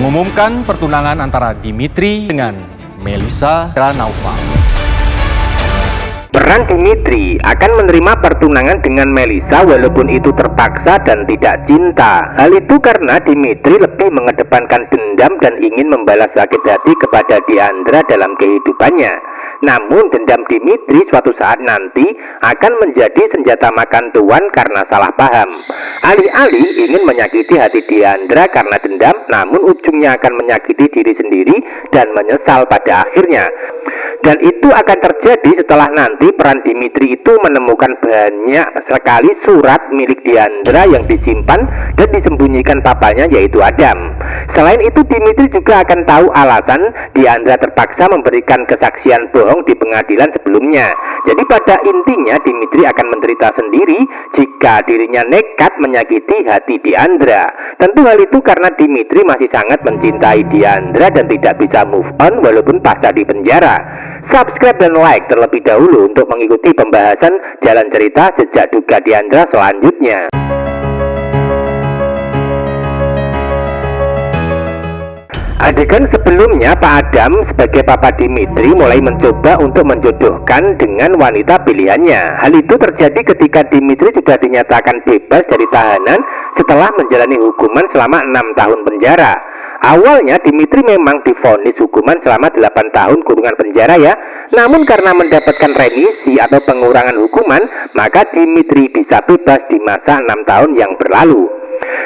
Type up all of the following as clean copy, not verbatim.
mengumumkan pertunangan antara Dimitri dengan Melisa Ranaufal. Peran Dimitri akan menerima pertunangan dengan Melisa walaupun itu terpaksa dan tidak cinta. Hal itu karena Dimitri lebih mengedepankan dendam dan ingin membalas sakit hati kepada Diandra dalam kehidupannya. Namun dendam Dimitri suatu saat nanti akan menjadi senjata makan tuan karena salah paham. Alih-alih ingin menyakiti hati Diandra karena dendam, namun ujungnya akan menyakiti diri sendiri dan menyesal pada akhirnya. Dan itu akan terjadi setelah nanti peran Dimitri itu menemukan banyak sekali surat milik Diandra yang disimpan dan disembunyikan papanya, yaitu Adam. Selain itu, Dimitri juga akan tahu alasan Diandra terpaksa memberikan kesaksian bohong di pengadilan sebelumnya. Jadi pada intinya Dimitri akan menderita sendiri jika dirinya nekat menyakiti hati Diandra. Tentu hal itu karena Dimitri masih sangat mencintai Diandra dan tidak bisa move on walaupun pasca di penjara. Subscribe dan like terlebih dahulu untuk mengikuti pembahasan jalan cerita jejak duga Diandra selanjutnya. Adegan sebelumnya, Pak Adam sebagai Papa Dimitri mulai mencoba untuk menjodohkan dengan wanita pilihannya. Hal itu terjadi ketika Dimitri sudah dinyatakan bebas dari tahanan setelah menjalani hukuman selama 6 tahun penjara. Awalnya Dimitri memang divonis hukuman selama 8 tahun kurungan penjara ya. Namun karena mendapatkan remisi atau pengurangan hukuman, maka Dimitri bisa bebas di masa 6 tahun yang berlalu.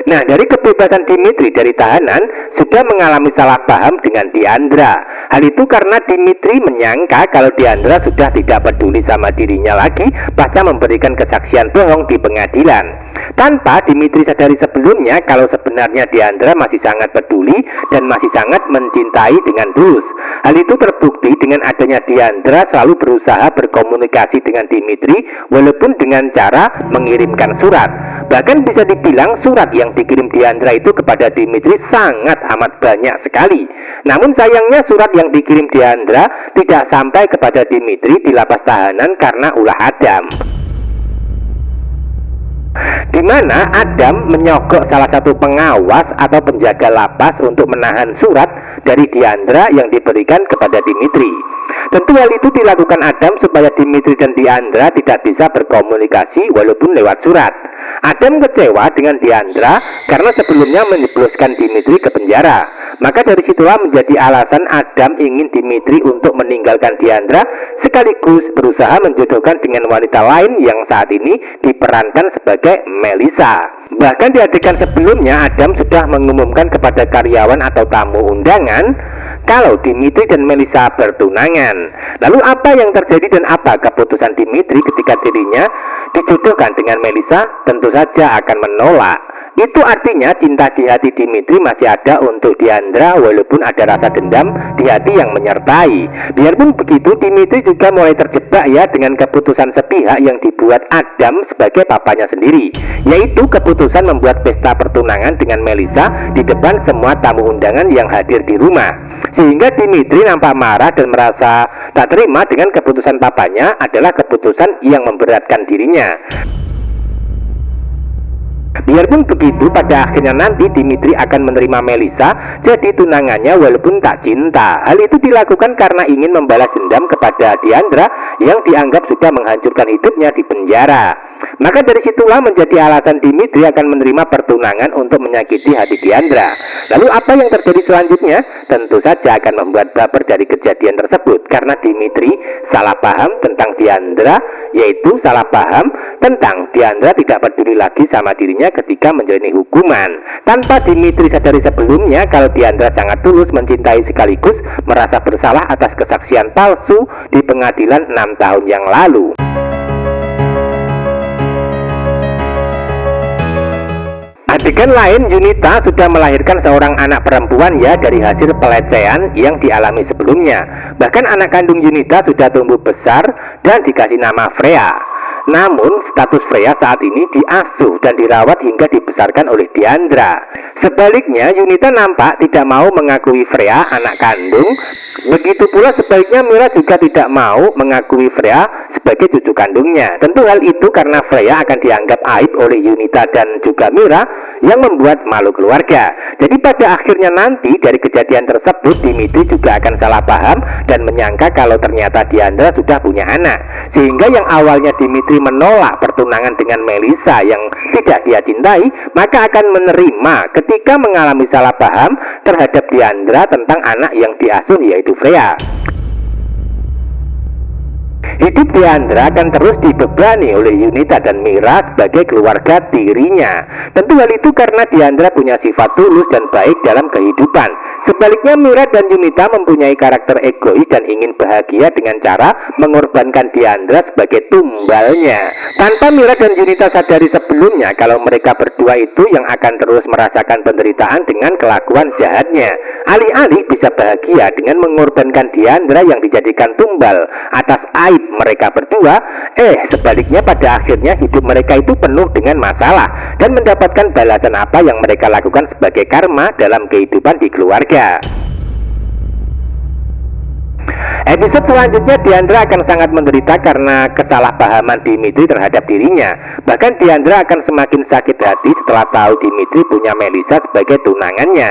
Nah, dari kebebasan Dimitri dari tahanan sudah mengalami salah paham dengan Diandra. Hal itu karena Dimitri menyangka kalau Diandra sudah tidak peduli sama dirinya lagi pasca memberikan kesaksian bohong di pengadilan. Tanpa Dimitri sadari sebelumnya kalau sebenarnya Diandra masih sangat peduli dan masih sangat mencintai dengan tulus. Hal itu terbukti dengan adanya Diandra selalu berusaha berkomunikasi dengan Dimitri walaupun dengan cara mengirimkan surat. Bahkan bisa dibilang surat yang dikirim Diandra itu kepada Dimitri sangat amat banyak sekali. Namun sayangnya surat yang dikirim Diandra tidak sampai kepada Dimitri di lapas tahanan karena ulah Adam, di mana Adam menyogok salah satu pengawas atau penjaga lapas untuk menahan surat dari Diandra yang diberikan kepada Dimitri. Tentu hal itu dilakukan Adam supaya Dimitri dan Diandra tidak bisa berkomunikasi walaupun lewat surat. Adam kecewa dengan Diandra karena sebelumnya menjebloskan Dimitri ke penjara. Maka dari situlah menjadi alasan Adam ingin Dimitri untuk meninggalkan Diandra sekaligus berusaha menjodohkan dengan wanita lain yang saat ini diperankan sebagai Melisa. Bahkan di adegan sebelumnya Adam sudah mengumumkan kepada karyawan atau tamu undangan kalau Dimitri dan Melisa bertunangan. Lalu apa yang terjadi dan apa keputusan Dimitri ketika dirinya dijodohkan dengan Melisa? Tentu saja akan menolak. Itu artinya cinta di hati Dimitri masih ada untuk Diandra walaupun ada rasa dendam di hati yang menyertai. Biarpun begitu, Dimitri juga mulai terjebak ya dengan keputusan sepihak yang dibuat Adam sebagai papanya sendiri, yaitu keputusan membuat pesta pertunangan dengan Melisa di depan semua tamu undangan yang hadir di rumah. Sehingga Dimitri nampak marah dan merasa tak terima dengan keputusan papanya adalah keputusan yang memberatkan dirinya. Biarpun begitu, pada akhirnya nanti Dimitri akan menerima Melisa jadi tunangannya walaupun tak cinta. Hal itu dilakukan karena ingin membalas dendam kepada Diandra yang dianggap sudah menghancurkan hidupnya di penjara. Maka dari situlah menjadi alasan Dimitri akan menerima pertunangan untuk menyakiti hati Diandra. Lalu apa yang terjadi selanjutnya? Tentu saja akan membuat baper dari kejadian tersebut karena Dimitri salah paham tentang Diandra, yaitu salah paham tentang Diandra tidak peduli lagi sama dirinya ketika menjalani hukuman. Tanpa Dimitri sadari sebelumnya kalau Diandra sangat tulus mencintai sekaligus merasa bersalah atas kesaksian palsu di pengadilan 6 tahun yang lalu. Adegan lain, Yunita sudah melahirkan seorang anak perempuan ya dari hasil pelecehan yang dialami sebelumnya. Bahkan anak kandung Yunita sudah tumbuh besar dan dikasih nama Freya. Namun status Freya saat ini diasuh dan dirawat hingga dibesarkan oleh Diandra. Sebaliknya, Yunita nampak tidak mau mengakui Freya anak kandung Begitu pula sebaliknya Mira juga tidak mau mengakui Freya sebagai cucu kandungnya. Tentu hal itu karena Freya akan dianggap aib oleh Yunita dan juga Mira yang membuat malu keluarga. Jadi pada akhirnya nanti dari kejadian tersebut Dimitri juga akan salah paham dan menyangka kalau ternyata Diandra sudah punya anak. Sehingga yang awalnya Dimitri menolak pertunangan dengan Melisa yang tidak dia cintai, maka akan menerima ketika mengalami salah paham terhadap Diandra tentang anak yang diasuh yaitu Freya. Hidup Diandra akan terus dibebani oleh Yunita dan Mira sebagai keluarga tirinya. Tentu hal itu karena Diandra punya sifat tulus dan baik dalam kehidupan. Sebaliknya Mira dan Yunita mempunyai karakter egois dan ingin bahagia dengan cara mengorbankan Diandra sebagai tumbalnya. Tanpa Mira dan Yunita sadari sebelumnya kalau mereka berdua itu yang akan terus merasakan penderitaan dengan kelakuan jahatnya. Alih-alih bisa bahagia dengan mengorbankan Diandra yang dijadikan tumbal atas aib mereka berdua, sebaliknya pada akhirnya hidup mereka itu penuh dengan masalah dan mendapatkan balasan apa yang mereka lakukan sebagai karma dalam kehidupan di keluarga. Episode selanjutnya Diandra akan sangat menderita karena kesalahpahaman Dimitri terhadap dirinya. Bahkan Diandra akan semakin sakit hati setelah tahu Dimitri punya Melisa sebagai tunangannya.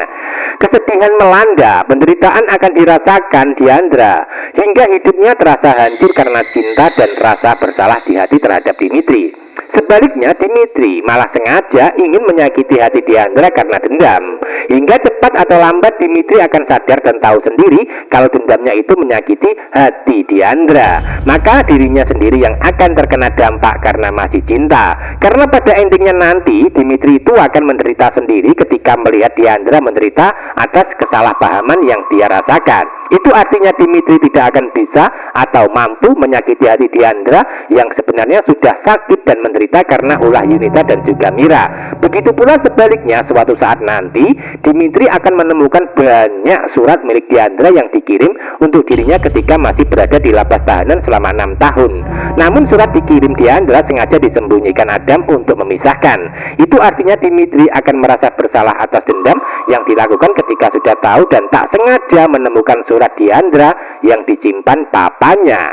Kesedihan melanda, penderitaan akan dirasakan Diandra hingga hidupnya terasa hancur karena cinta dan rasa bersalah di hati terhadap Dimitri. Sebaliknya Dimitri malah sengaja ingin menyakiti hati Diandra karena dendam. Hingga cepat atau lambat Dimitri akan sadar dan tahu sendiri kalau dendamnya itu menyakiti hati Diandra. Maka dirinya sendiri yang akan terkena dampak karena masih cinta. Karena pada endingnya nanti Dimitri itu akan menderita sendiri ketika melihat Diandra menderita atas kesalahpahaman yang dia rasakan. Itu artinya Dimitri tidak akan bisa atau mampu menyakiti hati Diandra yang sebenarnya sudah sakit dan menderita karena ulah Yunita dan juga Mira. Begitu pula sebaliknya, suatu saat nanti Dimitri akan menemukan banyak surat milik Diandra yang dikirim untuk dirinya ketika masih berada di lapas tahanan selama 6 tahun. Namun surat dikirim Diandra sengaja disembunyikan Adam untuk memisahkan. Itu artinya Dimitri akan merasa bersalah atas dendam yang dilakukan ketika sudah tahu dan tak sengaja menemukan surat Diandra yang disimpan papanya.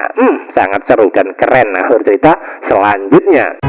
Sangat seru dan keren alur cerita selanjutnya.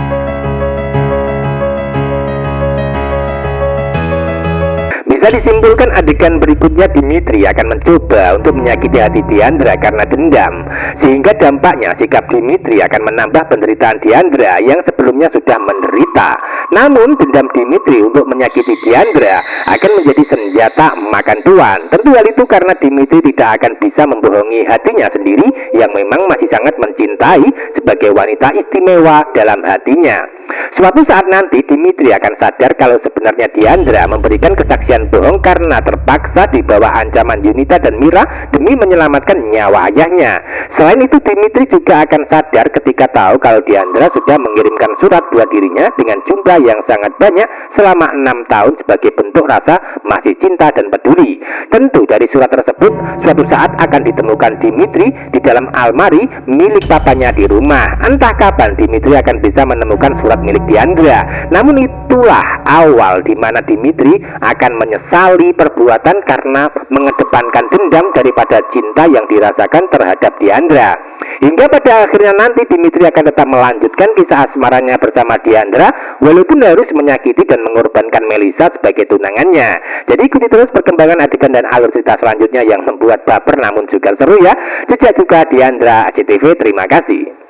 Bisa disimpulkan adegan berikutnya Dimitri akan mencoba untuk menyakiti hati Diandra karena dendam, sehingga dampaknya sikap Dimitri akan menambah penderitaan Diandra yang sebelumnya sudah menderita. Namun dendam Dimitri untuk menyakiti Diandra akan menjadi senjata makan tuan. Tentu hal itu karena Dimitri tidak akan bisa membohongi hatinya sendiri yang memang masih sangat mencintai sebagai wanita istimewa dalam hatinya. Suatu saat nanti Dimitri akan sadar kalau sebenarnya Diandra memberikan kesaksian bohong karena terpaksa di bawah ancaman Yunita dan Mira demi menyelamatkan nyawa ayahnya. Selain itu Dimitri juga akan sadar ketika tahu kalau Diandra sudah mengirimkan surat buat dirinya dengan jumlah yang sangat banyak selama 6 tahun sebagai bentuk rasa masih cinta dan peduli. Tentu dari surat tersebut suatu saat akan ditemukan Dimitri di dalam almari milik papanya di rumah. Entah kapan Dimitri akan bisa menemukan surat milik Diandra. Namun itulah awal di mana Dimitri akan menyesali perbuatan karena mengedepankan dendam daripada cinta yang dirasakan terhadap Diandra. Hingga pada akhirnya nanti Dimitri akan tetap melanjutkan kisah asmaranya bersama Diandra walaupun harus menyakiti dan mengorbankan Melisa sebagai tunangannya. Jadi ikuti terus perkembangan adegan dan alur cerita selanjutnya yang membuat baper namun juga seru ya. Jejak juga Diandra ACTV, terima kasih.